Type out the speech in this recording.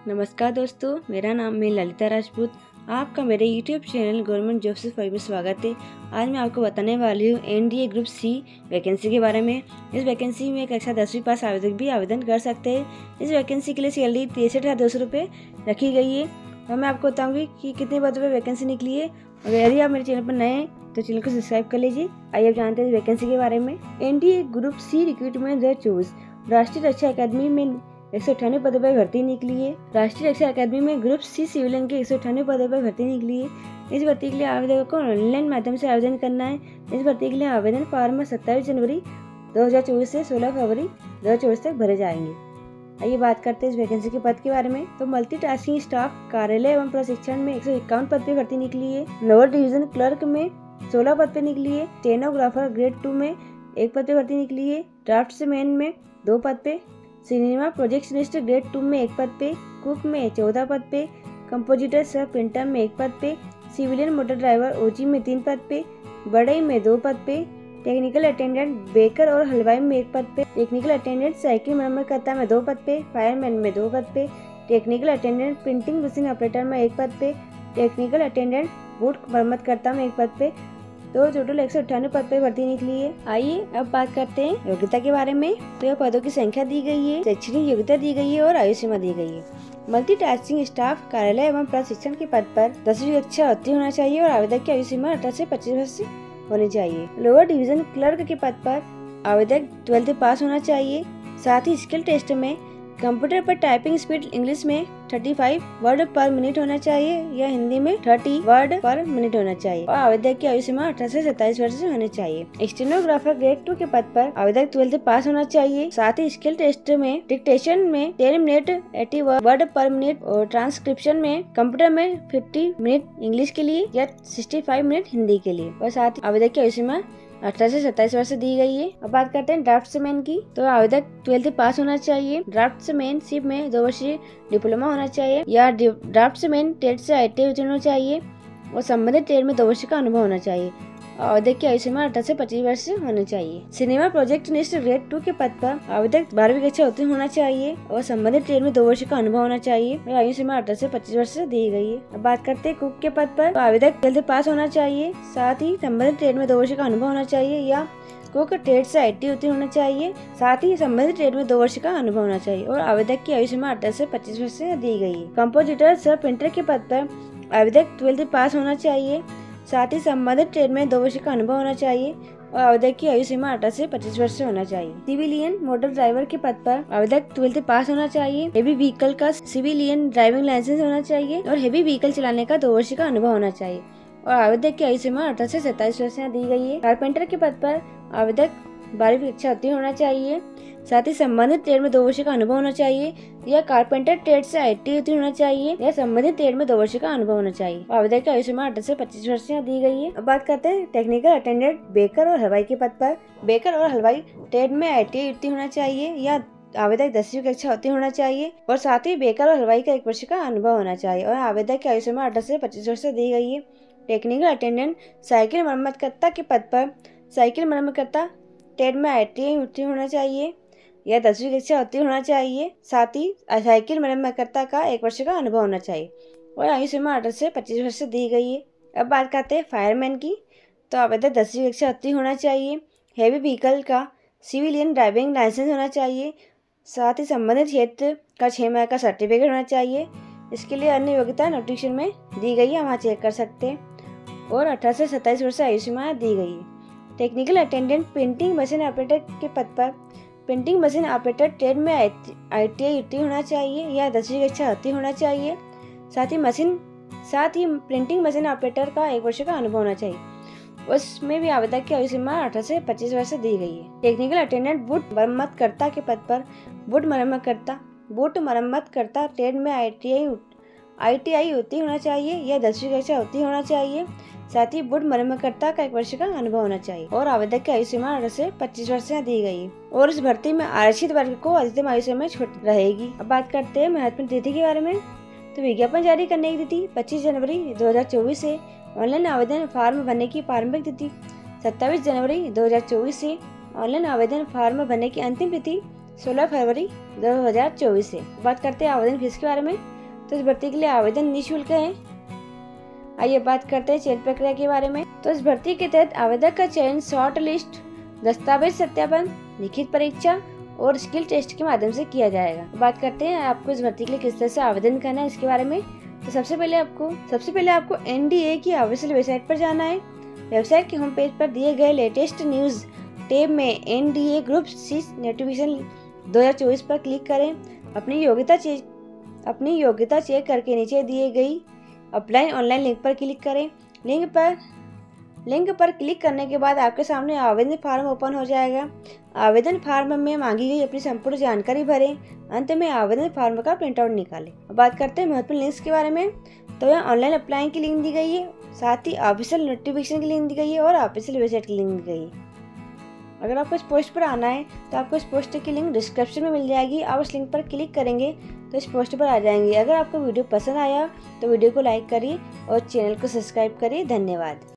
नमस्कार दोस्तों, मेरा नाम है ललिता राजपूत। आपका मेरे यूट्यूब चैनल गवर्नमेंट जॉब से फाइव में स्वागत है। आज मैं आपको बताने वाली हूँ एनडीए ग्रुप सी वैकेंसी के बारे में। इस वैकेंसी में कक्षा 10वीं पास आवेदक भी आवेदन कर सकते हैं। इस वैकेंसी के लिए सैलरी 63,200 रुपये रखी गई है। और मैं आपको बताऊँगी कि कितने पदों पर वैकेंसी निकली है। और यदि आप मेरे चैनल पर नए हैं तो चैनल को सब्सक्राइब कर लीजिए। आइए आप जानते हैं इस वैकेंसी के बारे में। एनडीए ग्रुप सी रिक्रूटमेंट 2024 राष्ट्रीय रक्षा अकादमी में 198 पदों पर भर्ती निकली है। राष्ट्रीय रक्षा अकादमी में ग्रुप सी सिविलियन के 198 पदों पर भर्ती निकली है। इस भर्ती के लिए आवेदकों को ऑनलाइन माध्यम से आवेदन करना है। इस भर्ती के लिए आवेदन फॉर्म 27 जनवरी 2024 से 16 फरवरी 2024 तक भरे जाएंगे। आइए बात करते हैं इस वैकेंसी के पद के बारे में। तो मल्टीटास्किंग स्टाफ कार्यालय एवं प्रशिक्षण में 151 पद पे भर्ती निकली है। लोअर डिवीजन क्लर्क में 16 पद पे निकली है। स्टेनोग्राफर ग्रेड 2 में 1 पद पे भर्ती निकली है। ड्राफ्ट्समैन में 2 पद पे, सिनेमा प्रोजेक्शनिस्ट ग्रेड 2 में 1 पद पे, कुक में 14 पद पे, कंपोजिटर सह प्रिंटर में 1 पद पे, सिविलियन मोटर ड्राइवर ओजी में 3 पद पे, बढ़ई में 2 पद पे, टेक्निकल अटेंडेंट बेकर और हलवाई में 1 पद पे, टेक्निकल अटेंडेंट साइकिल मरम्मतकर्ता में 2 पद पे, फायरमैन में 2 पद पे, technical attendant printing machine operator में 1 पद पे, टेक्निकल अटेंडेंट बूट मरम्मतकर्ता में 1 पद पे। तो टोटल 198 पद पे भर्ती निकली है। आइए अब बात करते हैं योग्यता के बारे में। तो यह पदों की संख्या दी गई है, शैक्षणिक योग्यता दी गई है और आयु सीमा दी गई है। मल्टीटास्किंग स्टाफ कार्यालय एवं प्रशिक्षण के पद पर 10वीं कक्षा उत्तीर्ण होना चाहिए और आवेदक की आयु सीमा 18 से 25 वर्ष होनी चाहिए। लोअर डिवीजन क्लर्क के पद पर आवेदक 12th पास होना चाहिए। साथ ही स्किल टेस्ट में कंप्यूटर पर टाइपिंग स्पीड इंग्लिश में 35 वर्ड पर मिनट होना चाहिए या हिंदी में 30 वर्ड पर मिनट होना चाहिए और आवेदक की आयु सीमा 18 से 27 वर्ष होनी चाहिए। स्टेनोग्राफर ग्रेड 2 के पद पर आवेदक 12th पास होना चाहिए। साथ ही स्किल टेस्ट में डिक्टेशन में 10 मिनट 80 वर्ड पर मिनट और ट्रांसक्रिप्शन में कंप्यूटर में 50 मिनट इंग्लिश के लिए या 65 मिनट हिंदी के लिए और साथ ही आवेदक की आयु सीमा 18 से 27 वर्ष दी गई है। अब बात करते हैं ड्राफ्ट्समैन की। तो आवेदक 12th पास होना चाहिए। ड्राफ्ट्समैनशिप में 2 वर्षीय डिप्लोमा होना चाहिए या ड्राफ्ट्समैन ट्रेड से ITI उत्तीर्ण होना चाहिए और संबंधित ट्रेड में 2 वर्ष का अनुभव होना चाहिए। आवेदक की आयु सीमा 18 से 25 वर्ष होनी चाहिए। सिनेमा प्रोजेक्शनिस्ट ग्रेड 2 के पद पर आवेदक 12वीं कक्षा उत्तीर्ण होना चाहिए और संबंधित ट्रेड में 2 वर्ष का अनुभव होना चाहिए और आयु सीमा 18 से 25 वर्ष दी गई है। अब बात करते हैं कुक के पद पर। तो आवेदक 12th पास होना चाहिए। साथ ही संबंधित ट्रेड में 2 वर्ष का अनुभव होना चाहिए या कुक ट्रेड से ITI उत्तीर्ण होना चाहिए। साथ ही संबंधित ट्रेड में 2 वर्ष का अनुभव होना चाहिए और आवेदक की आयु सीमा 18 से 25 वर्ष दी गई है। कंपोजिटर सह प्रिंटर के पद पर आवेदक 12th पास होना चाहिए। साथ ही संबंधित ट्रेड में 2 वर्ष का अनुभव होना चाहिए और आवेदक की आयु सीमा 18 से 25 वर्ष होना चाहिए। सिविलियन मोटर ड्राइवर के पद पर आवेदक 12th पास होना चाहिए। हेवी व्हीकल का सिविलियन ड्राइविंग लाइसेंस होना चाहिए और हेवी व्हीकल चलाने का 2 वर्ष का अनुभव होना चाहिए और आवेदक की आयु सीमा 18 से 27 वर्ष दी गई है। कारपेंटर के पद पर आवेदक 12वीं कक्षा उत्तीर्ण होना चाहिए। साथ ही संबंधित ट्रेड में 2 वर्ष का अनुभव होना चाहिए या कारपेंटर ट्रेड से ITI उत्तीर्ण होना चाहिए या संबंधित ट्रेड में 2 वर्ष का अनुभव होना चाहिए। आवेदक की आयु सीमा 18 से 25 वर्ष दी गई है। अब बात करते हैं टेक्निकल अटेंडेंट बेकर और हलवाई के पद पर। बेकर और हलवाई ट्रेड में ITI उत्तीर्ण होना चाहिए या आवेदक 10वीं कक्षा उत्तीर्ण होना चाहिए और साथ ही बेकर और हलवाई का 1 वर्ष का अनुभव होना चाहिए और आवेदक की आयु सीमा 18 से 25 वर्ष दी गई है। टेक्निकल अटेंडेंट साइकिल मरम्मतकर्ता के पद पर साइकिल मरम्मतकर्ता ट्रेड में ITI उत्तीर्ण होना चाहिए या 10वीं कक्षा उत्तीर्ण होना चाहिए। साथ ही साइकिल मरम्मतकर्ता का 1 वर्ष का अनुभव होना चाहिए और आयु सीमा 18 से 25 वर्ष दी गई है। अब बात करते हैं फायरमैन की। तो आवेदक 10वीं कक्षा उत्तीर्ण होना चाहिए। हेवी व्हीकल का सिविलियन ड्राइविंग लाइसेंस होना चाहिए। साथ ही संबंधित क्षेत्र का 6 माह का सर्टिफिकेट होना चाहिए। इसके लिए अन्य योग्यता नोटिफिकेशन में दी गई है, वहाँ चेक कर सकते हैं और 18 से 27 वर्ष आयु सीमा दी गई है। Technical attendant printing machine operator के पद पर प्रिंटिंग मशीन ऑपरेटर ट्रेड में ITI उत्तीर्ण होना चाहिए या 10वीं कक्षा उत्तीर्ण होना चाहिए। साथ ही प्रिंटिंग मशीन ऑपरेटर का 1 वर्ष का अनुभव होना चाहिए। उसमें भी आवेदक की आयु सीमा 18 से 25 वर्ष दी गई है। टेक्निकल अटेंडेंट बूट मरम्मतकर्ता के पद पर बूट मरम्मतकर्ता ट्रेड में ITI उत्तीर्ण होना चाहिए या 10वीं कक्षा उत्तीर्ण होना चाहिए। साथ ही बूट मरम्मतकर्ता का 1 वर्ष का अनुभव होना चाहिए और आवेदक की आयु सीमा 18 से 25 वर्ष दी गई है और इस भर्ती में आरक्षित वर्ग को अधिकतम आयु सीमा में छूट रहेगी। अब बात करते हैं महत्वपूर्ण तिथि के बारे में। तो विज्ञापन जारी करने की तिथि 25 जनवरी 2024 से ऑनलाइन आवेदन फॉर्म भरने की प्रारंभिक तिथि 27 जनवरी 2024 से ऑनलाइन आवेदन फॉर्म भरने की अंतिम तिथि 16 फरवरी 2024 से। बात करते हैं आवेदन फीस के बारे में। तो इस भर्ती के लिए आवेदन निःशुल्क है। आइए बात करते हैं चयन प्रक्रिया के बारे में। तो इस भर्ती के तहत आवेदक का चयन शॉर्ट लिस्ट, दस्तावेज सत्यापन, लिखित परीक्षा और स्किल टेस्ट के माध्यम से किया जाएगा। बात करते हैं आपको इस भर्ती के लिए किस तरह से आवेदन करना है इसके बारे में। तो सबसे पहले आपको NDA की ऑफिशियल वेबसाइट पर जाना है। वेबसाइट के होम पेज पर दिए गए लेटेस्ट न्यूज टैब में NDA ग्रुप सी नोटिफिकेशन 2024 पर क्लिक करें। अपनी योग्यता चेक करके नीचे दिए गई अप्लाई ऑनलाइन लिंक पर क्लिक करें। लिंक पर क्लिक करने के बाद आपके सामने आवेदन फॉर्म ओपन हो जाएगा। आवेदन फॉर्म में मांगी गई अपनी संपूर्ण जानकारी भरें। अंत में आवेदन फॉर्म का प्रिंट आउट निकालें। बात करते हैं महत्वपूर्ण लिंक्स के बारे में। तो यहाँ ऑनलाइन अप्लाई की लिंक दी गई है, साथ ही ऑफिशियल नोटिफिकेशन की लिंक दी गई है और ऑफिशियल वेबसाइट की लिंक दी गई है। अगर आपको इस पोस्ट पर आना है तो आपको इस पोस्ट की लिंक डिस्क्रिप्शन में मिल जाएगी। आप उस लिंक पर क्लिक करेंगे तो इस पोस्ट पर आ जाएंगे। अगर आपको वीडियो पसंद आया तो वीडियो को लाइक करिए और चैनल को सब्सक्राइब करिए। धन्यवाद।